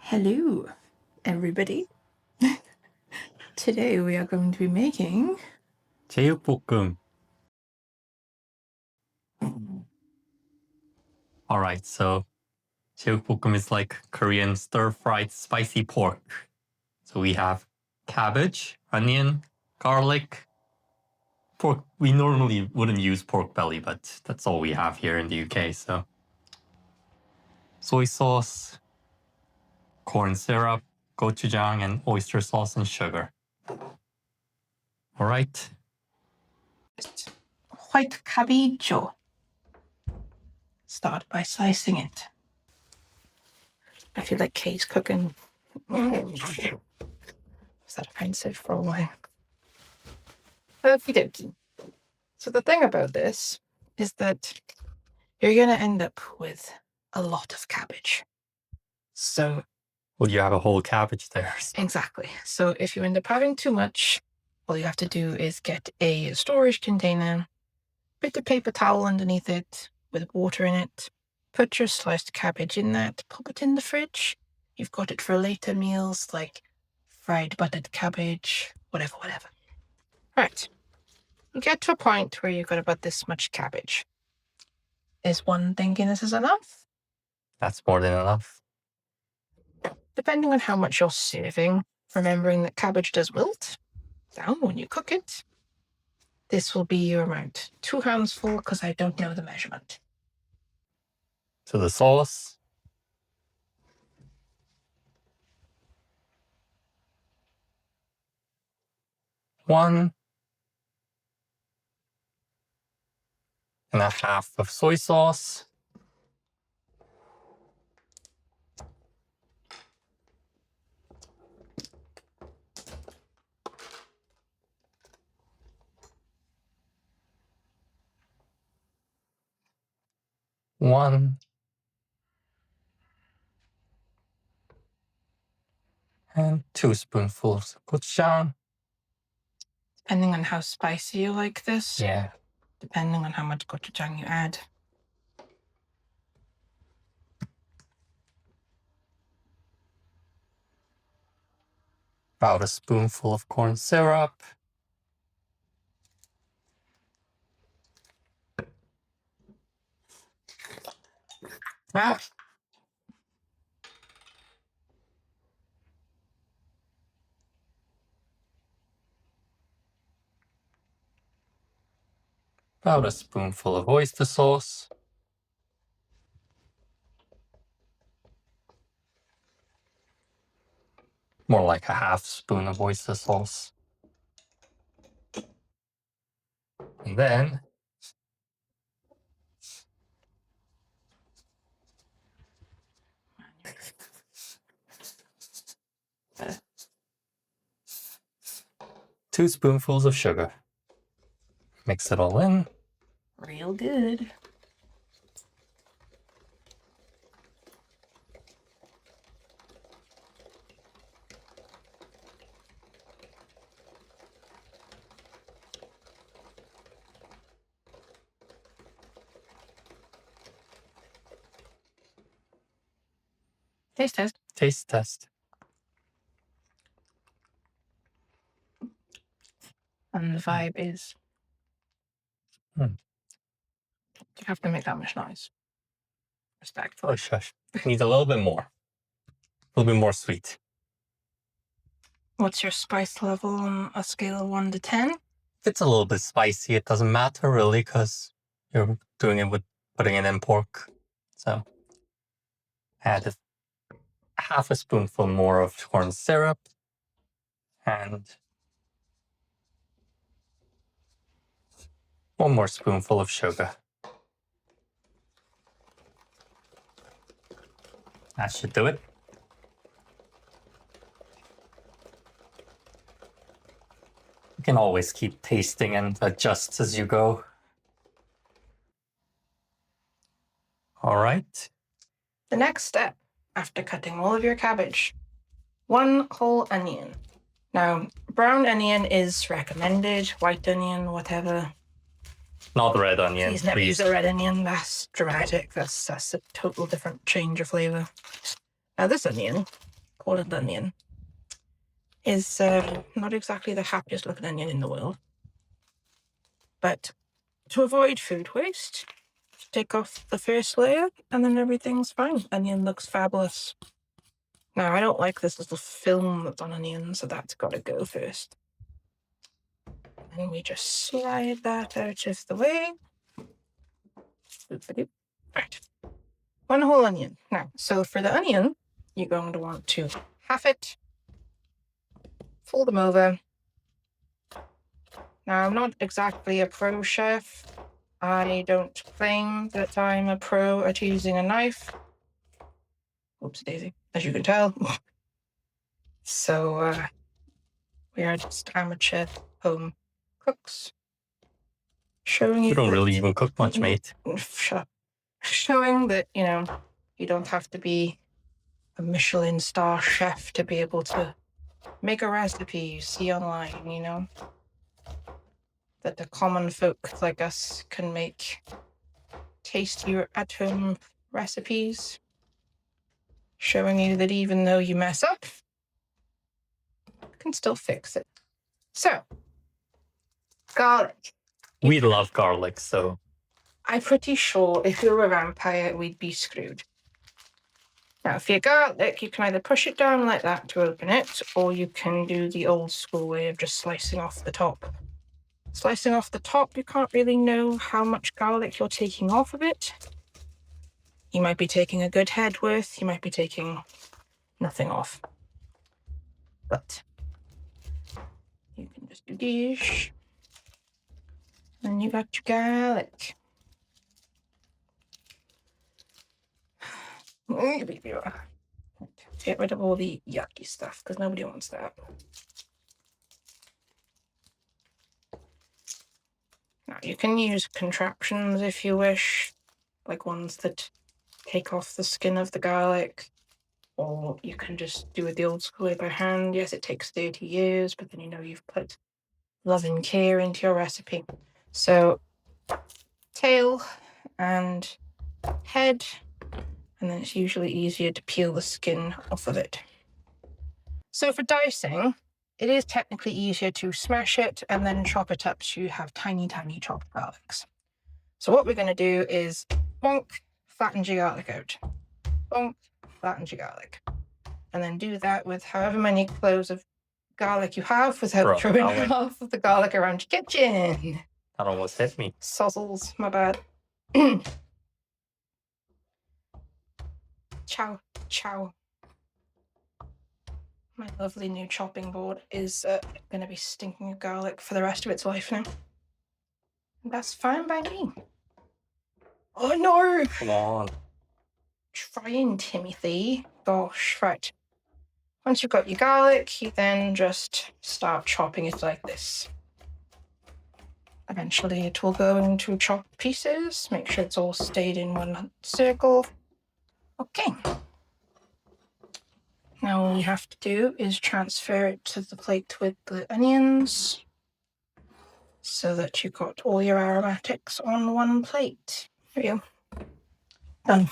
Hello, everybody. Today we are going to be making 제육볶음. All right, so 제육볶음 is like Korean stir-fried spicy pork. So we have cabbage, onion, garlic, pork. We normally wouldn't use pork belly, but that's all we have here in the UK. So soy sauce, corn syrup, gochujang, and oyster sauce and sugar. All right. white cabbage. Start by slicing it. I feel like Kay's cooking. Was that offensive for a while? Okie dokie. So the thing about this is that you're going to end up with a lot of cabbage. So Well, you have a whole cabbage there. exactly. So if you end up having too much, all you have to do is get a storage container, put a paper towel underneath it with water in it, put your sliced cabbage in that, pop it in the fridge. You've got it for later meals like fried buttered cabbage, whatever. Right. You get to a point where you've got about this much cabbage. Is one thinking this is enough? That's more than enough. Depending on how much you're serving, remembering that cabbage does wilt down when you cook it. This will be your amount. 2 hands full because I don't know the measurement. To the sauce. One and a half of soy sauce. One and 2 spoonfuls of gochujang. Depending on how spicy you like this. Yeah. Depending on how much gochujang you add. About a spoonful of corn syrup. Ah. About a spoonful of oyster sauce. More like a half spoon of oyster sauce. And then two spoonfuls of sugar. Mix it all in. Real good. Taste test. Taste test. And the vibe is... You have to make that much noise. Respectfully. Oh, shush. Needs a little bit more. A little bit more sweet. What's your spice level on a scale of 1 to 10? If it's a little bit spicy, it doesn't matter really because you're doing it with putting it in pork. So add half a spoonful more of corn syrup and 1 more spoonful of sugar. That should do it. You can always keep tasting and adjust as you go. All right. The next step, after cutting all of your cabbage, 1 whole onion. Now, brown onion is recommended, white onion, whatever. Not the red onion. Please never use the red onion. That's dramatic. That's a total different change of flavor. Now, this onion Holland onion is not exactly the happiest looking onion in the world. But to avoid food waste, take off the first layer and then everything's fine. Onion looks fabulous. Now, I don't like this little film that's on onion, so that's got to go first. And we just slide that out of the way. Right. One whole onion. Now, so for the onion, you're going to want to half it, fold them over. Now, I'm not exactly a pro chef. I don't claim that I'm a pro at using a knife. Oops, daisy, as you can tell. So, we are just amateur home cooks. Showing you. You don't really even cook much, mate. Shut up. Showing that, you don't have to be a Michelin star chef to be able to make a recipe you see online, that the common folk like us can make tasty at-home recipes. Showing you that even though you mess up, you can still fix it. So, garlic. We love garlic, so I'm pretty sure if you were a vampire, we'd be screwed. Now, for your garlic, you can either push it down like that to open it, or you can do the old school way of just slicing off the top. Slicing off the top, you can't really know how much garlic you're taking off of it. You might be taking a good head worth, you might be taking nothing off. But you can just do this, and you got your garlic. Get rid of all the yucky stuff, because nobody wants that. Now, you can use contraptions if you wish, like ones that take off the skin of the garlic, or you can just do it the old school way by hand. Yes, it takes 30 years, but then you've put love and care into your recipe. So, tail and head, and then it's usually easier to peel the skin off of it. So for dicing, it is technically easier to smash it and then chop it up so you have tiny, tiny chopped garlics. So what we're going to do is bonk, flatten your garlic out. Bonk, flatten your garlic. And then do that with however many cloves of garlic you have without throwing half of the garlic around your kitchen. That almost hit me. Sozzles, my bad. Ciao, ciao. My lovely new chopping board is going to be stinking of garlic for the rest of its life now. That's fine by me. Oh no! Come on. Trying, Timothy. Gosh, right. Once you've got your garlic, you then just start chopping it like this. Eventually it will go into chopped pieces. Make sure it's all stayed in one circle. Okay. Now all we have to do is transfer it to the plate with the onions so that you've got all your aromatics on one plate. There you go. Done.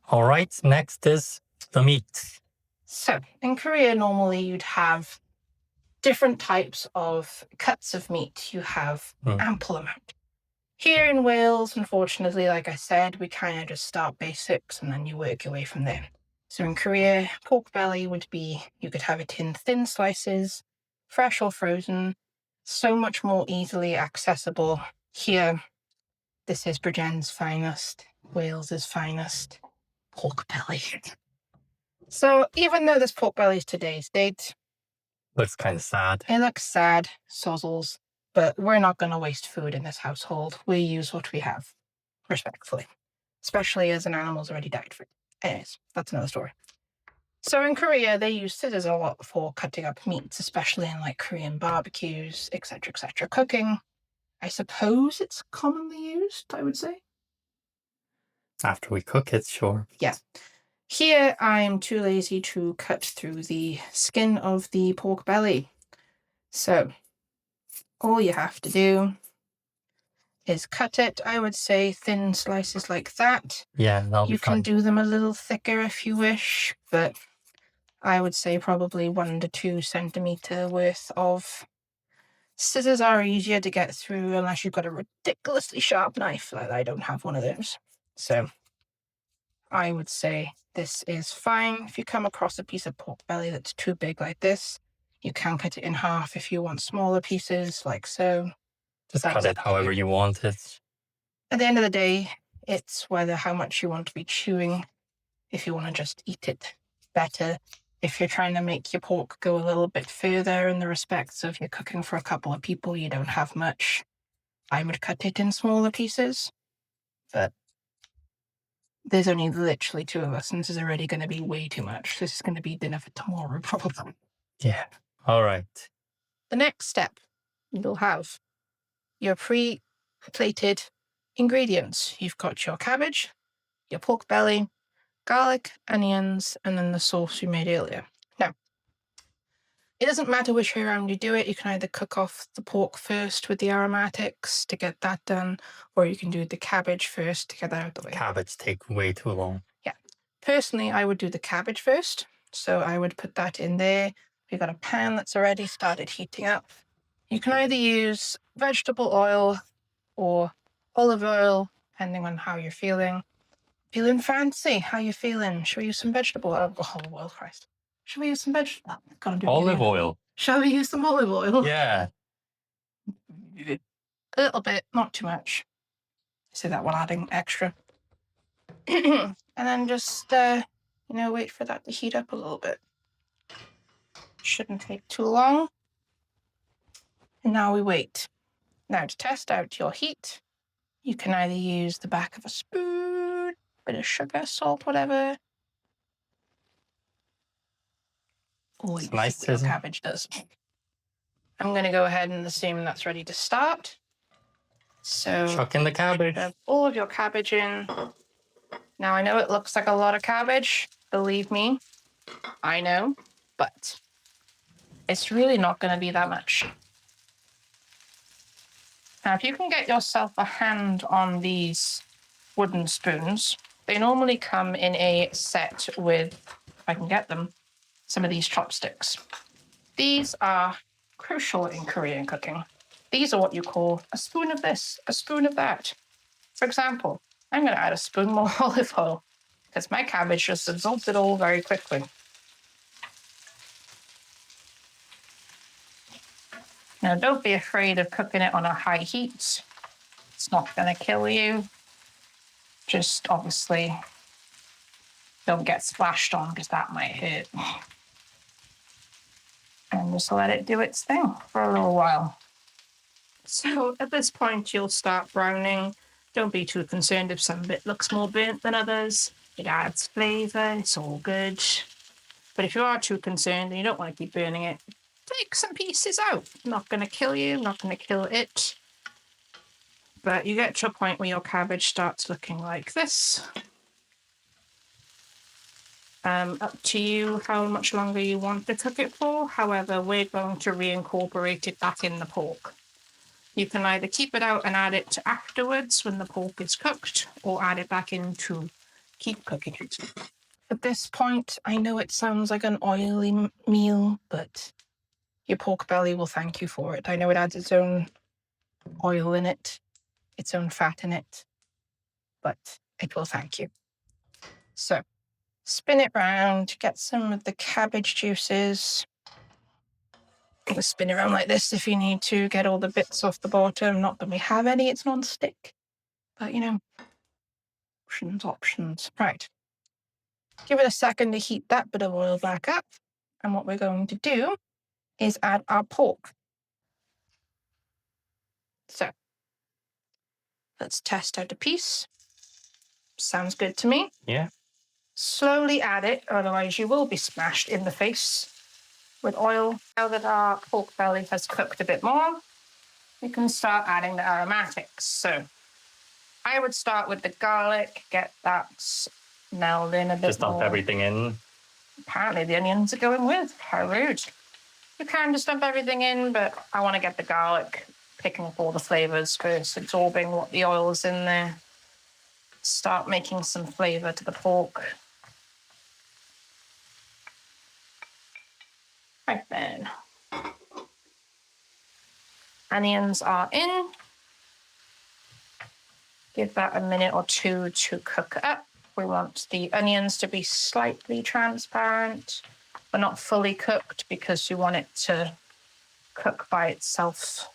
All right, next is the meat. So in Korea, normally you'd have different types of cuts of meat. You have ample amount. Here in Wales, unfortunately, like I said, we kind of just start basics and then you work your way from there. So in Korea, pork belly would be, you could have it in thin slices, fresh or frozen, so much more easily accessible. Here, this is Bridgen's finest, Wales's finest pork belly. So even though this pork belly is today's date, Looks kind of sad. It looks sad, sozzles, but we're not going to waste food in this household. We use what we have, respectfully, especially as an animal's already died for it. Anyways, that's another story. So in Korea, they use scissors a lot for cutting up meats, especially in like Korean barbecues, etc., etc. Cooking, I suppose it's commonly used, I would say. After we cook it, sure. Yeah. Here, I'm too lazy to cut through the skin of the pork belly. So, all you have to do is cut it. I would say thin slices like that. Yeah, that'll be You can fine. do them a little thicker if you wish, but I would say probably 1 to 2 centimeter worth of. Scissors are easier to get through unless you've got a ridiculously sharp knife. I don't have one of those. So I would say this is fine. If you come across a piece of pork belly that's too big like this, you can cut it in half if you want smaller pieces, like so. Just That's cut it up to however you. you want it. At the end of the day, it's how much you want to be chewing. If you want to just eat it better. If you're trying to make your pork go a little bit further in the respects of you're cooking for a couple of people, you don't have much, I would cut it in smaller pieces. But there's only literally 2 of us, and this is already going to be way too much. This is going to be dinner for tomorrow, probably. Yeah. All right. The next step, you'll have your pre-plated ingredients. You've got your cabbage, your pork belly, garlic, onions, and then the sauce you made earlier. Now, it doesn't matter which way around you do it. You can either cook off the pork first with the aromatics to get that done, or you can do the cabbage first to get that out of the way. Cabbage take way too long. Yeah. Personally, I would do the cabbage first. So I would put that in there. You've got a pan that's already started heating up. You can either use vegetable oil or olive oil, depending on how you're feeling. Feeling fancy? How you feeling? Should we use some vegetable oil? Oh, olive oil, Christ. Should we use some vegetable? Gotta do it Olive again. oil. Shall we use some olive oil? Yeah. A little bit, not too much. See that one adding extra. And then just, wait for that to heat up a little bit. Shouldn't take too long. And now we wait. Now to test out your heat, you can either use the back of a spoon, bit of sugar, salt, whatever. Oh, you nice see what your sizzle. cabbage does. I'm going to go ahead and assume that's ready to start. So Chuck in the cabbage. shove all of your cabbage in. Now I know it looks like a lot of cabbage. Believe me, I know, but it's really not going to be that much. Now, if you can get yourself a hand on these wooden spoons, they normally come in a set with, if I can get them, some of these chopsticks. These are crucial in Korean cooking. These are what you call a spoon of this, a spoon of that. For example, I'm going to add a spoon more olive oil because my cabbage just absorbs it all very quickly. Now, don't be afraid of cooking it on a high heat. It's not going to kill you. Just obviously don't get splashed on because that might hurt. And just let it do its thing for a little while. So at this point, you'll start browning. Don't be too concerned if some bit looks more burnt than others. It adds flavour, it's all good. But if you are too concerned and you don't want to keep burning it, take some pieces out. Not going to kill you, not going to kill it. But you get to a point where your cabbage starts looking like this. Up to you how much longer you want to cook it for. However, we're going to reincorporate it back in the pork. You can either keep it out and add it afterwards when the pork is cooked, or add it back in to keep cooking it. At this point, I know it sounds like an oily meal, but your pork belly will thank you for it. I know it adds its own oil in it, its own fat in it, but it will thank you. So, spin it round, get some of the cabbage juices. We'll spin it around like this if you need to, get all the bits off the bottom. Not that we have any, it's non-stick. But, options. Right. Give it a second to heat that bit of oil back up. And what we're going to do is add our pork. So, let's test out a piece. Sounds good to me. Yeah. Slowly add it, otherwise you will be smashed in the face with oil. Now that our pork belly has cooked a bit more, we can start adding the aromatics. So I would start with the garlic, get that melded in a bit more. Just dump everything in. Apparently the onions are going with. How rude. You can just dump everything in, but I want to get the garlic picking up all the flavors first, absorbing what the oil is in there. Start making some flavor to the pork. Right then. Onions are in. Give that a minute or two to cook up. We want the onions to be slightly transparent, but not fully cooked because you want it to cook by itself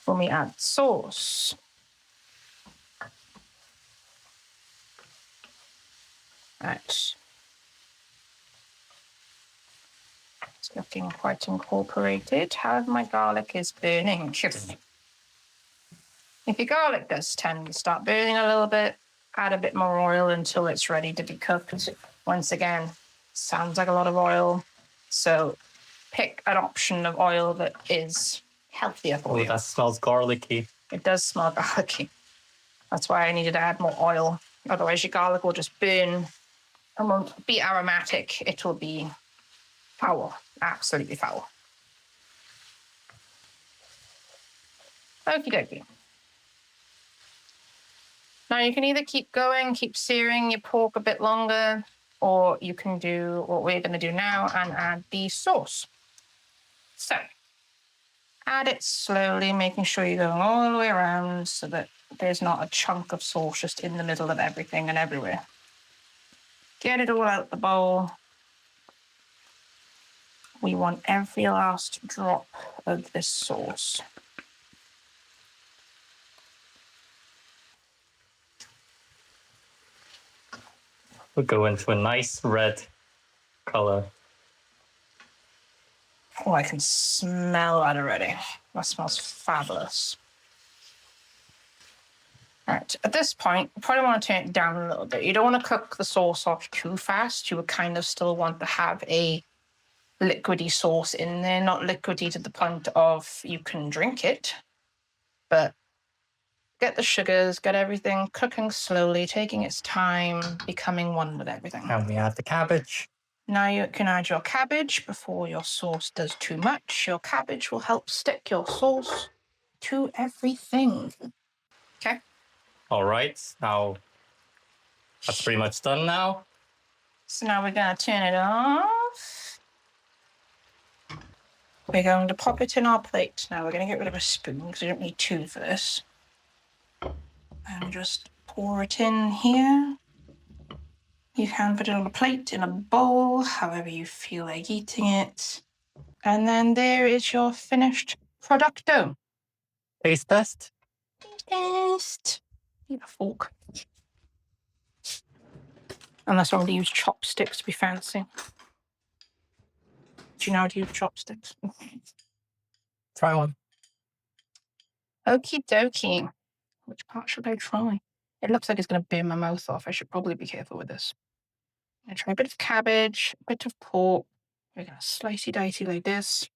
when we add sauce. Right. It's looking quite incorporated. However, my garlic is burning. If your garlic does tend to start burning a little bit, add a bit more oil until it's ready to be cooked. Once again, sounds like a lot of oil. So pick an option of oil that is healthier for you. Oh, that smells garlicky. It does smell garlicky. That's why I needed to add more oil. Otherwise, your garlic will just burn and won't be aromatic. It will be foul, absolutely foul. Okie dokie. Now you can either keep going, keep searing your pork a bit longer, or you can do what we're going to do now and add the sauce. So add it slowly, making sure you're going all the way around so that there's not a chunk of sauce just in the middle of everything and everywhere. Get it all out the bowl. We want every last drop of this sauce. We'll go into a nice red color. Oh, I can smell that already. That smells fabulous. All right, at this point, you probably want to turn it down a little bit. You don't want to cook the sauce off too fast. You would kind of still want to have a liquidy sauce in there, not liquidy to the point of you can drink it, but get the sugars, get everything cooking slowly, taking its time, becoming one with everything. And we add the cabbage. Now you can add your cabbage before your sauce does too much. Your cabbage will help stick your sauce to everything. Okay. All right, now that's pretty much done now. So now we're going to turn it off. We're going to pop it in our plate. Now we're going to get rid of a spoon because we don't need two for this. And just pour it in here. You can put it on a plate, in a bowl, however you feel like eating it. And then there is your finished producto. Taste test. Taste. Need a fork. Unless I want to use chopsticks to be fancy. Do you know how to use chopsticks? Try one. Okie dokie. Which part should I try? It looks like it's going to burn my mouth off. I should probably be careful with this. I'm going to try a bit of cabbage, a bit of pork. We're going to slicey dicey like this.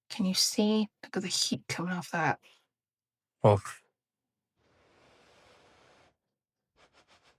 Can you see? Look at the heat coming off that. Oh,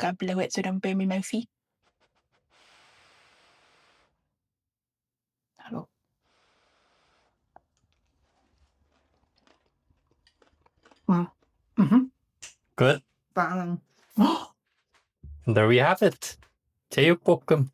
Gotta blow it so it don't burn my mouthy. Hello. Mm-hmm. good. Bang. And there we have it. Jeyuk Bbokeum.